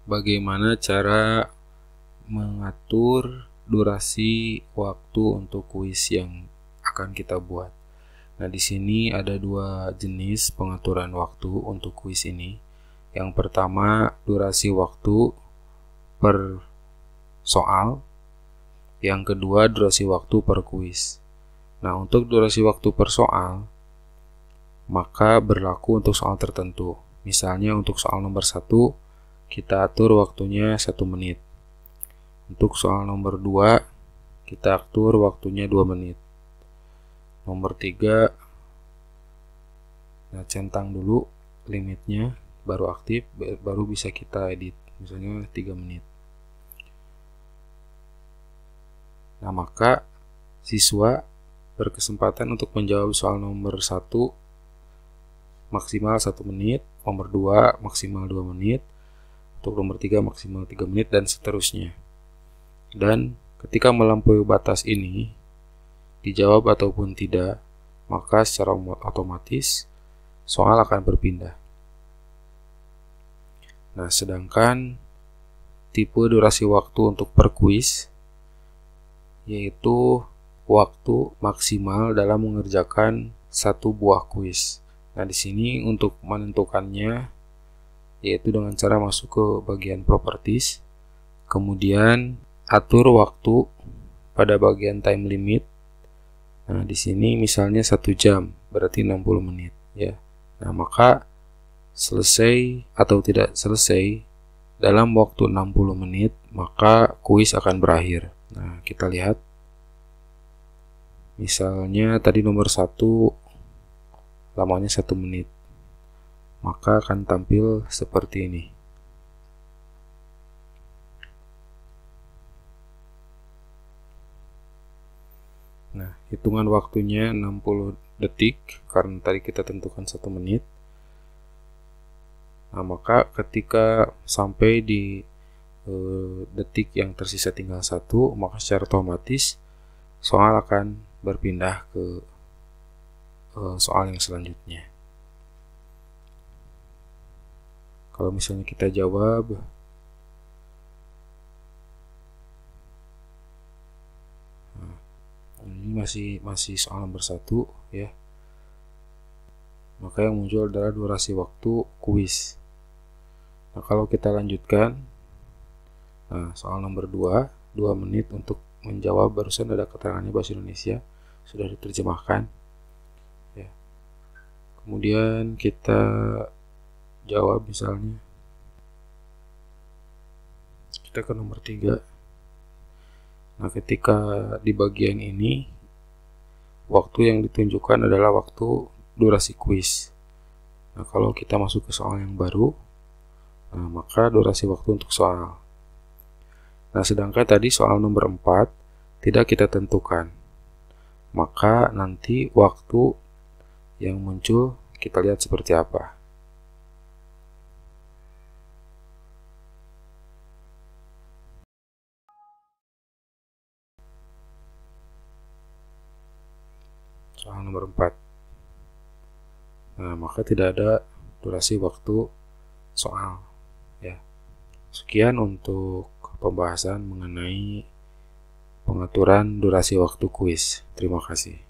bagaimana cara mengatur durasi waktu untuk kuis yang akan kita buat. Nah, di sini ada dua jenis pengaturan waktu untuk kuis ini. Yang pertama, durasi waktu per soal. Yang kedua, durasi waktu per kuis. Nah, untuk durasi waktu per soal, maka berlaku untuk soal tertentu. Misalnya untuk soal nomor 1, kita atur waktunya 1 menit. Untuk soal nomor 2, kita atur waktunya 2 menit. Nomor 3, nah centang dulu limitnya, baru aktif, baru bisa kita edit. Misalnya 3 menit. Nah, maka siswa berkesempatan untuk menjawab soal nomor 1 maksimal 1 menit, nomor 2 maksimal 2 menit, untuk nomor 3 maksimal 3 menit, dan seterusnya. Dan ketika melampaui batas ini, dijawab ataupun tidak, maka secara otomatis soal akan berpindah. Nah, sedangkan tipe durasi waktu untuk per kuis yaitu waktu maksimal dalam mengerjakan satu buah kuis. Nah, di sini untuk menentukannya yaitu dengan cara masuk ke bagian properties, kemudian atur waktu pada bagian time limit. Nah, di sini misalnya 1 jam, berarti 60 menit ya. Nah, maka selesai atau tidak selesai dalam waktu 60 menit, maka kuis akan berakhir. Nah, kita lihat. Misalnya tadi nomor 1 lamanya 1 menit. Maka akan tampil seperti ini. Nah, hitungan waktunya 60 detik karena tadi kita tentukan 1 menit. Nah, maka ketika sampai di detik yang tersisa tinggal 1, maka secara otomatis soal akan berpindah ke soal yang selanjutnya. Kalau misalnya kita jawab, ini masih soal nomor 1 ya. Maka yang muncul adalah durasi waktu kuis. Nah, kalau kita lanjutkan, nah soal nomor 2, 2 menit untuk menjawab, barusan ada keterangannya bahasa Indonesia, sudah diterjemahkan ya. Kemudian kita jawab, misalnya kita ke nomor 3. Nah, ketika di bagian ini waktu yang ditunjukkan adalah waktu durasi kuis. Nah, kalau kita masuk ke soal yang baru, nah maka durasi waktu untuk soal. Nah, sedangkan tadi soal nomor 4 tidak kita tentukan, maka nanti waktu yang muncul kita lihat seperti apa. Soal nomor 4. Nah, maka tidak ada durasi waktu soal ya. Sekian untuk pembahasan mengenai pengaturan durasi waktu kuis. Terima kasih.